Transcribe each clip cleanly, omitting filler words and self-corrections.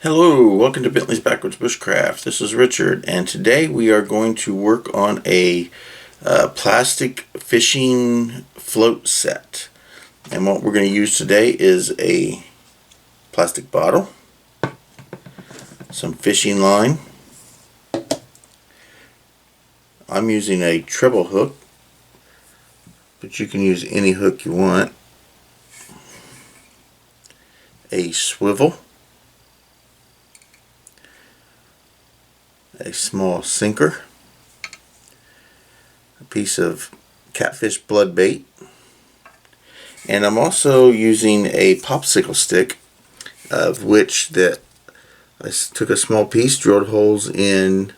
Hello, welcome to Bentley's Backwoods Bushcraft. This is Richard, and today we are going to work on a plastic fishing float set. And what we're going to use today is a plastic bottle, some fishing line. I'm using a treble hook, but you can use any hook you want. A swivel, a small sinker, a piece of catfish blood bait, and I'm also using a popsicle stick, of which that I took a small piece, drilled holes in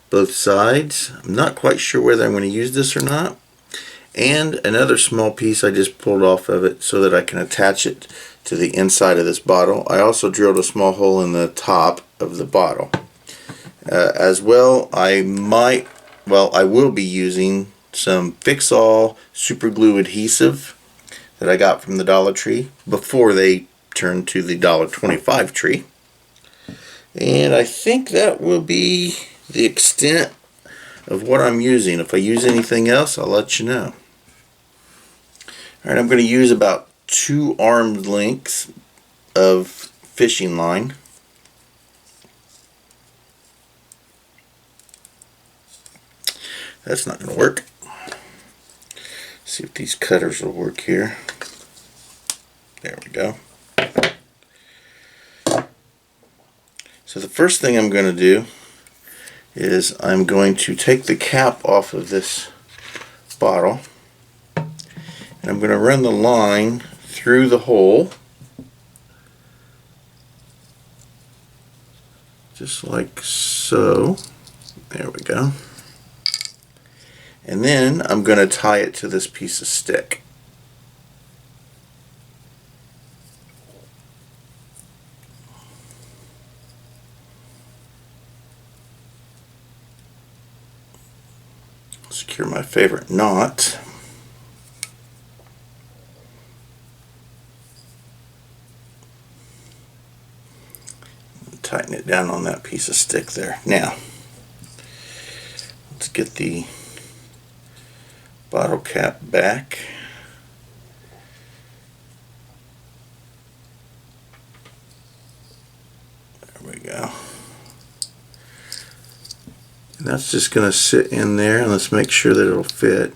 both sides. I'm not quite sure whether I'm going to use this or not, and another small piece I just pulled off of it so that I can attach it to the inside of this bottle. I also drilled a small hole in the top of the bottle. As well, I will be using some Fix-All super glue adhesive that I got from the Dollar Tree before they turned to the $1.25 tree. And I think that will be the extent of what I'm using. If I use anything else, I'll let you know. Alright, I'm going to use about 2 arm lengths of fishing line. That's not going to work. See if these cutters will work here. There we go. So the first thing I'm going to do is I'm going to take the cap off of this bottle, and I'm going to run the line through the hole, just like so. There we go. And then I'm going to tie it to this piece of stick. Secure my favorite knot. Tighten it down on that piece of stick there. Now, let's get the bottle cap back. There we go. And that's just going to sit in there, and let's make sure that it'll fit.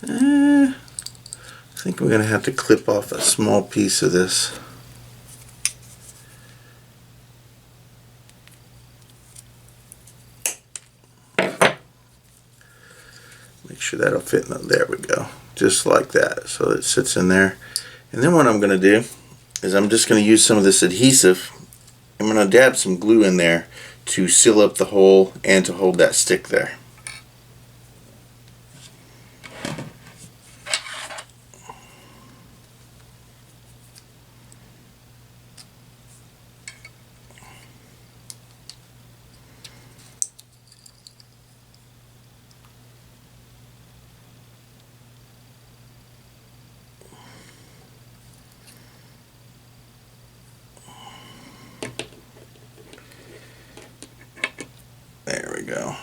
I think we're going to have to clip off a small piece of this. Make sure that'll fit in the, there we go, just like that, so it sits in there. And then what I'm going to do is I'm just going to use some of this adhesive. I'm going to dab some glue in there to seal up the hole and to hold that stick there. There we go.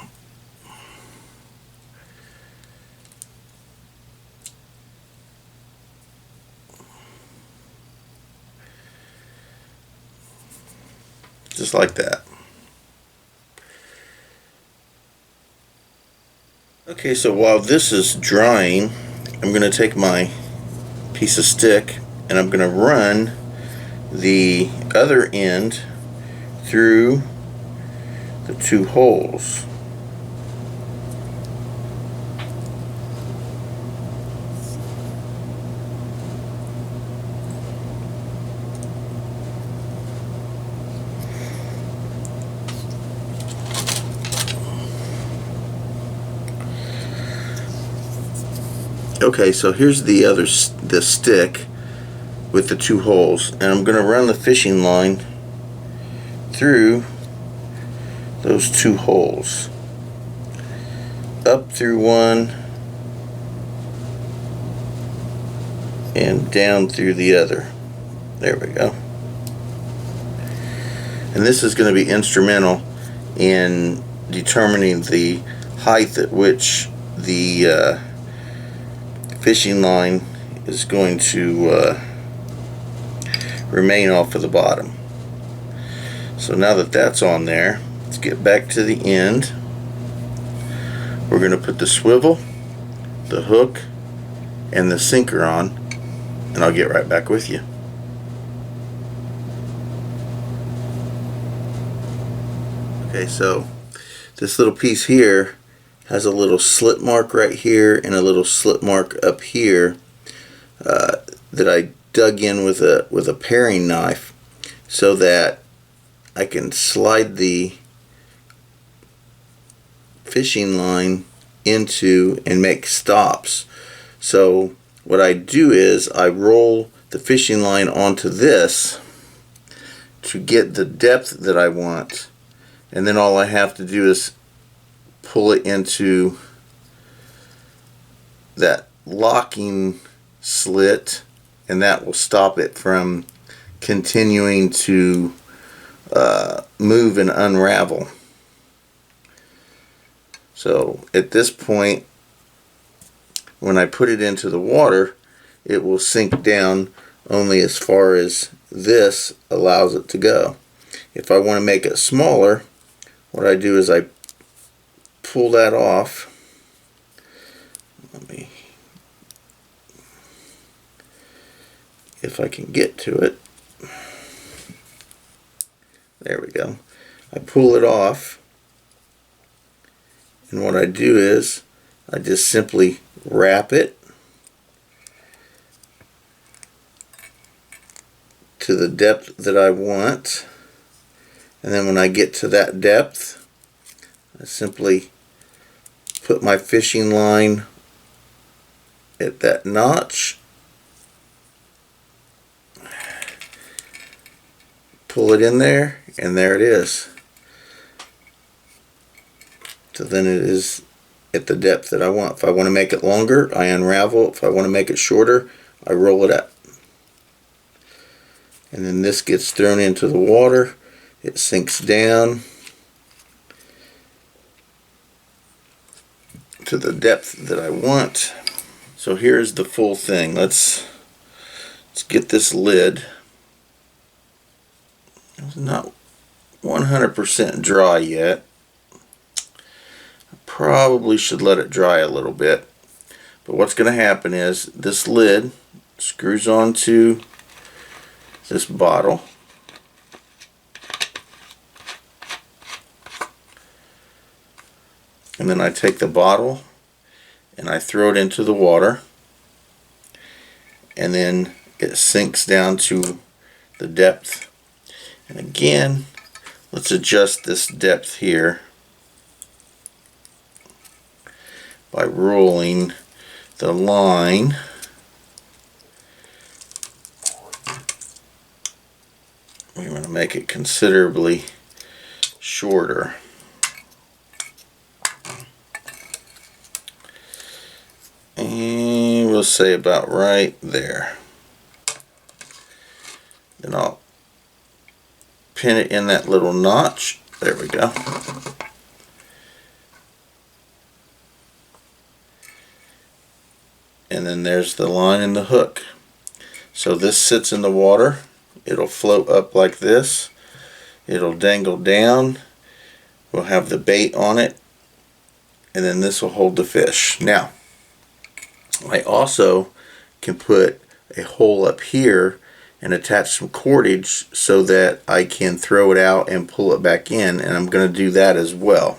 Just like that. Okay, so while this is drying, I'm going to take my piece of stick and I'm going to run the other end through the 2 holes. Okay, so here's the stick with the 2 holes, and I'm going to run the fishing line through those 2 holes, up through one and down through the other. There we go. And this is going to be instrumental in determining the height at which the fishing line is going to remain off of the bottom. So now that that's on there, let's get back to the end. We're going to put the swivel, the hook, and the sinker on, and I'll get right back with you. Okay, so this little piece here has a little slit mark right here and a little slit mark up here that I dug in with a paring knife so that I can slide the fishing line into and make stops. So what I do is I roll the fishing line onto this to get the depth that I want, and then all I have to do is pull it into that locking slit, and that will stop it from continuing to move and unravel. So at this point, when I put it into the water, it will sink down only as far as this allows it to go. If I want to make it smaller, what I do is I pull that off. Let me, if I can get to it. There we go. I pull it off, and what I do is I just simply wrap it to the depth that I want, and then when I get to that depth, I simply put my fishing line at that notch, pull it in there, and there it is. So then it is at the depth that I want. If I want to make it longer, I unravel it. If I want to make it shorter, I roll it up. And then this gets thrown into the water. It sinks down to the depth that I want. So here's the full thing. Let's get this lid. It's not 100% dry yet. I probably should let it dry a little bit. But what's going to happen is this lid screws onto this bottle. And then I take the bottle and I throw it into the water, and then it sinks down to the depth. And again, let's adjust this depth here by rolling the line we're going to make it considerably shorter. And we'll say about right there. Then I'll pin it in that little notch. There we go. And then there's the line and the hook. So this sits in the water. It'll float up like this. It'll dangle down. We'll have the bait on it. And then this will hold the fish. Now, I also can put a hole up here and attach some cordage so that I can throw it out and pull it back in, and I'm going to do that as well.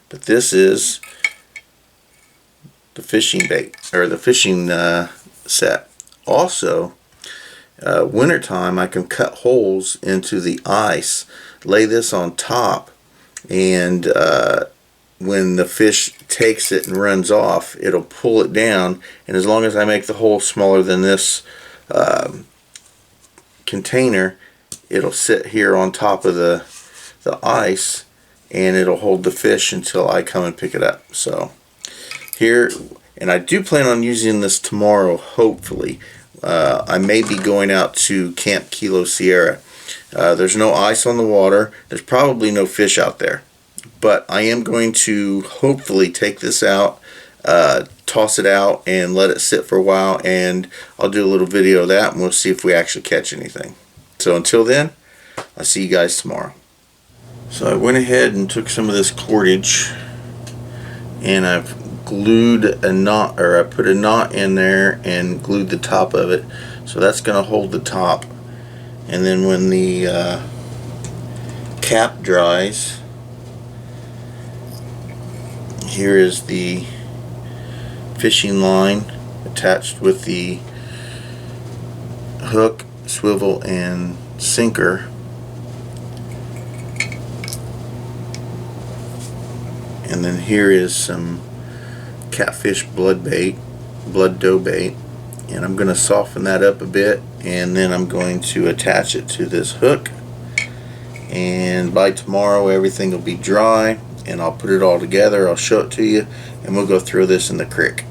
But this is the fishing bait, or the fishing set. Also, wintertime, I can cut holes into the ice, lay this on top, and when the fish takes it and runs off, it'll pull it down, and as long as I make the hole smaller than this container, it'll sit here on top of the ice, and it'll hold the fish until I come and pick it up. So here, and I do plan on using this tomorrow, hopefully. I may be going out to Camp Kilo Sierra, There's no ice on the water. There's probably no fish out there. But I am going to hopefully take this out, toss it out, and let it sit for a while, and I'll do a little video of that, and we'll see if we actually catch anything. So until then, I'll see you guys tomorrow. So I went ahead and took some of this cordage, and I've glued a knot, or I put a knot in there and glued the top of it. So that's going to hold the top. And then when the cap dries, here is the fishing line attached with the hook, swivel, and sinker. And then here is some catfish blood dough bait, and I'm going to soften that up a bit, and then I'm going to attach it to this hook, and by tomorrow everything will be dry, and I'll put it all together. I'll show it to you, and we'll go throw this in the creek.